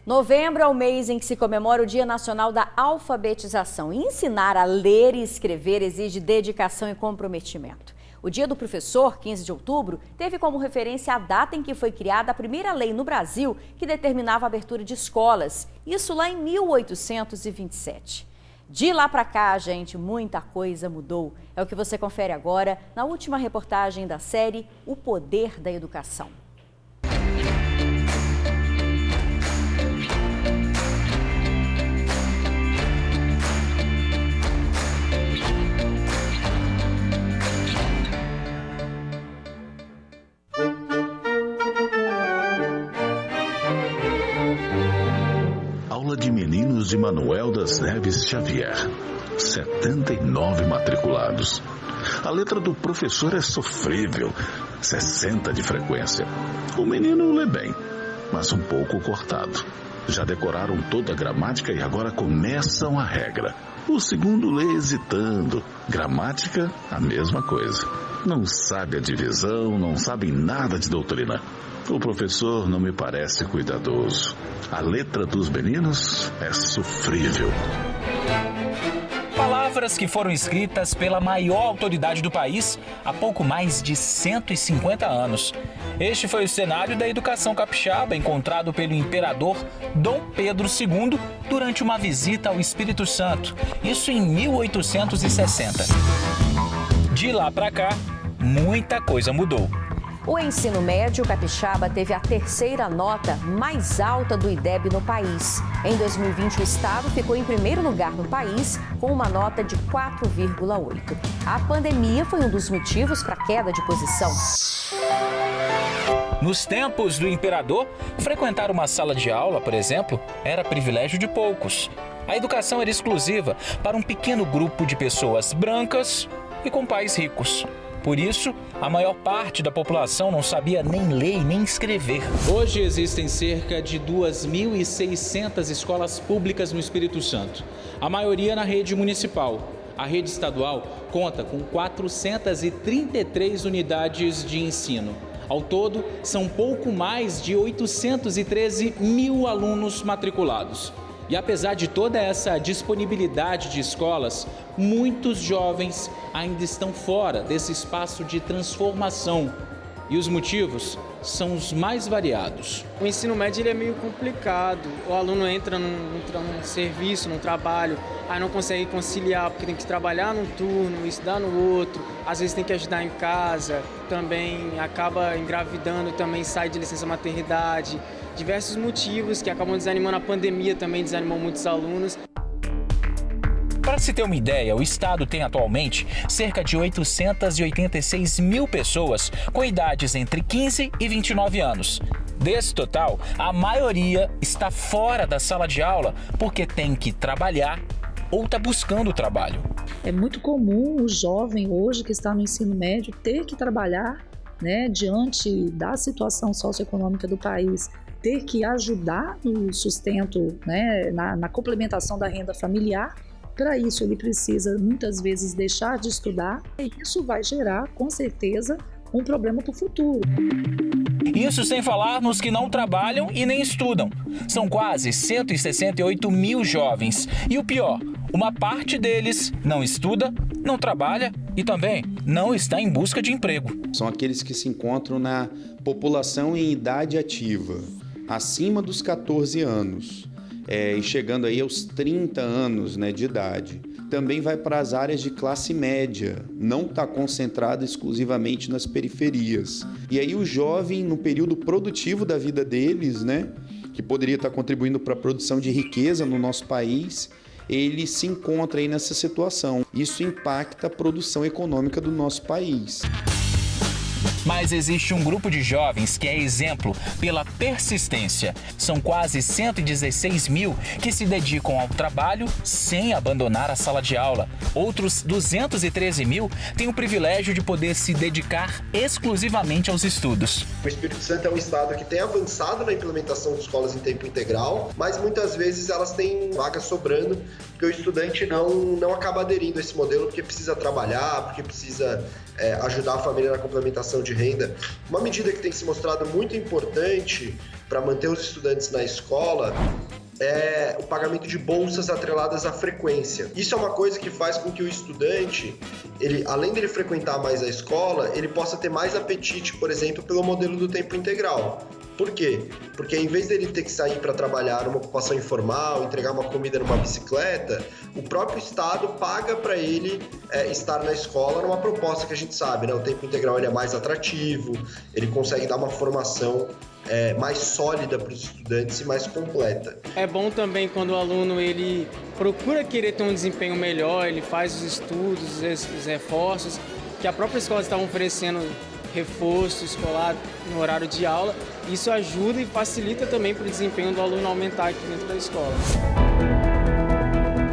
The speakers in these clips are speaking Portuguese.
Novembro é o mês em que se comemora o Dia Nacional da Alfabetização. E ensinar a ler e escrever exige dedicação e comprometimento. O Dia do Professor, 15 de outubro, teve como referência a data em que foi criada a primeira lei no Brasil que determinava a abertura de escolas. Isso lá em 1827. De lá para cá, gente, muita coisa mudou. É o que você confere agora na última reportagem da série O Poder da Educação. Aula de meninos de Manuel das Neves Xavier. 79 matriculados. A letra do professor é sofrível. 60 de frequência. O menino lê bem, mas um pouco cortado. Já decoraram toda a gramática e agora começam a regra. O segundo lê hesitando. Gramática, a mesma coisa. Não sabe a divisão, não sabe nada de doutrina. O professor não me parece cuidadoso. A letra dos meninos é sofrível. Palavras que foram escritas pela maior autoridade do país há pouco mais de 150 anos. Este foi o cenário da educação capixaba encontrado pelo imperador Dom Pedro II durante uma visita ao Espírito Santo, isso em 1860. De lá para cá, muita coisa mudou. O ensino médio capixaba teve a terceira nota mais alta do IDEB no país. Em 2020, o estado ficou em primeiro lugar no país, com uma nota de 4,8. A pandemia foi um dos motivos para a queda de posição. Nos tempos do imperador, frequentar uma sala de aula, por exemplo, era privilégio de poucos. A educação era exclusiva para um pequeno grupo de pessoas brancas e com pais ricos. Por isso, a maior parte da população não sabia nem ler e nem escrever. Hoje existem cerca de 2.600 escolas públicas no Espírito Santo, a maioria na rede municipal. A rede estadual conta com 433 unidades de ensino. Ao todo, são pouco mais de 813 mil alunos matriculados. E apesar de toda essa disponibilidade de escolas, muitos jovens ainda estão fora desse espaço de transformação. E os motivos são os mais variados. O ensino médio ele é meio complicado. O aluno entra num serviço, num trabalho, aí não consegue conciliar porque tem que trabalhar num turno, estudar no outro, às vezes tem que ajudar em casa, também acaba engravidando, também sai de licença maternidade. Diversos motivos que acabam desanimando. A pandemia também desanimou muitos alunos. Para se ter uma ideia, o estado tem atualmente cerca de 886 mil pessoas com idades entre 15 e 29 anos. Desse total, a maioria está fora da sala de aula porque tem que trabalhar ou está buscando trabalho. É muito comum o jovem hoje que está no ensino médio ter que trabalhar, diante da situação socioeconômica do país, ter que ajudar no sustento, na complementação da renda familiar. Para isso, ele precisa, muitas vezes, deixar de estudar e isso vai gerar, com certeza, um problema para o futuro. Isso sem falar nos que não trabalham e nem estudam. São quase 168 mil jovens. E o pior, uma parte deles não estuda, não trabalha e também não está em busca de emprego. São aqueles que se encontram na população em idade ativa, acima dos 14 anos. E chegando aí aos 30 anos de idade. Também vai para as áreas de classe média, não está concentrado exclusivamente nas periferias. E aí o jovem, no período produtivo da vida deles, que poderia estar contribuindo para a produção de riqueza no nosso país, ele se encontra aí nessa situação. Isso impacta a produção econômica do nosso país. Mas existe um grupo de jovens que é exemplo pela persistência. São quase 116 mil que se dedicam ao trabalho sem abandonar a sala de aula. Outros 213 mil têm o privilégio de poder se dedicar exclusivamente aos estudos. O Espírito Santo é um estado que tem avançado na implementação de escolas em tempo integral, mas muitas vezes elas têm vagas sobrando, porque o estudante não acaba aderindo a esse modelo porque precisa trabalhar, porque precisa ajudar a família na complementação de renda. Uma medida que tem se mostrado muito importante para manter os estudantes na escola é o pagamento de bolsas atreladas à frequência. Isso é uma coisa que faz com que o estudante, além dele frequentar mais a escola, ele possa ter mais apetite, por exemplo, pelo modelo do tempo integral. Por quê? Porque em vez dele ter que sair para trabalhar numa ocupação informal, entregar uma comida numa bicicleta, o próprio Estado paga para ele estar na escola numa proposta que a gente sabe, né? O tempo integral ele é mais atrativo, ele consegue dar uma formação mais sólida para os estudantes e mais completa. É bom também quando o aluno ele procura querer ter um desempenho melhor, ele faz os estudos, os reforços, que a própria escola está oferecendo reforço escolar no horário de aula. Isso ajuda e facilita também para o desempenho do aluno aumentar aqui dentro da escola.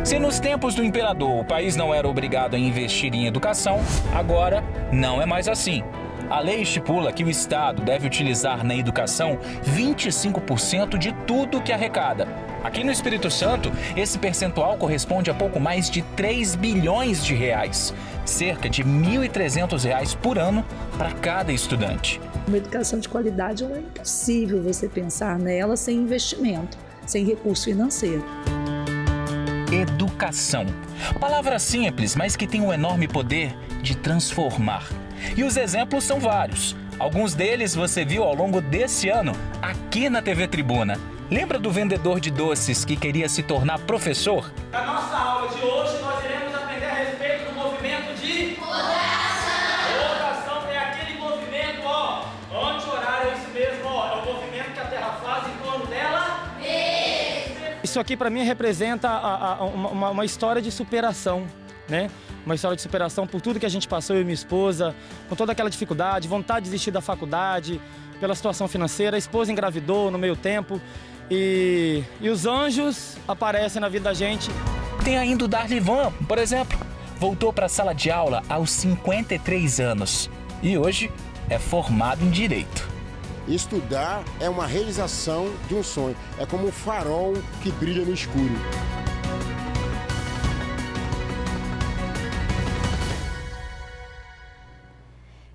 Se nos tempos do imperador o país não era obrigado a investir em educação, agora não é mais assim. A lei estipula que o Estado deve utilizar na educação 25% de tudo que arrecada. Aqui no Espírito Santo, esse percentual corresponde a pouco mais de 3 bilhões de reais, cerca de R$ 1.300 por ano para cada estudante. Uma educação de qualidade é impossível você pensar nela sem investimento, sem recurso financeiro. Educação. Palavra simples, mas que tem um enorme poder de transformar. E os exemplos são vários. Alguns deles você viu ao longo desse ano, aqui na TV Tribuna. Lembra do vendedor de doces que queria se tornar professor? Na nossa aula de hoje, nós iremos aprender a respeito do movimento de rotação. Rotação é aquele movimento, anti-horário, é isso mesmo, é o movimento que a Terra faz em torno dela. Isso aqui para mim representa uma história de superação, né? Uma história de superação por tudo que a gente passou, eu e minha esposa, com toda aquela dificuldade, vontade de desistir da faculdade, pela situação financeira. A esposa engravidou no meio tempo e os anjos aparecem na vida da gente. Tem ainda o Darlivan, por exemplo. Voltou para a sala de aula aos 53 anos e hoje é formado em Direito. Estudar é uma realização de um sonho. É como um farol que brilha no escuro.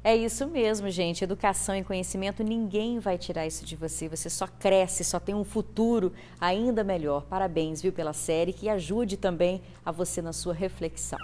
É isso mesmo, gente. Educação e conhecimento, ninguém vai tirar isso de você. Você só cresce, só tem um futuro ainda melhor. Parabéns, viu, pela série, que ajude também a você na sua reflexão.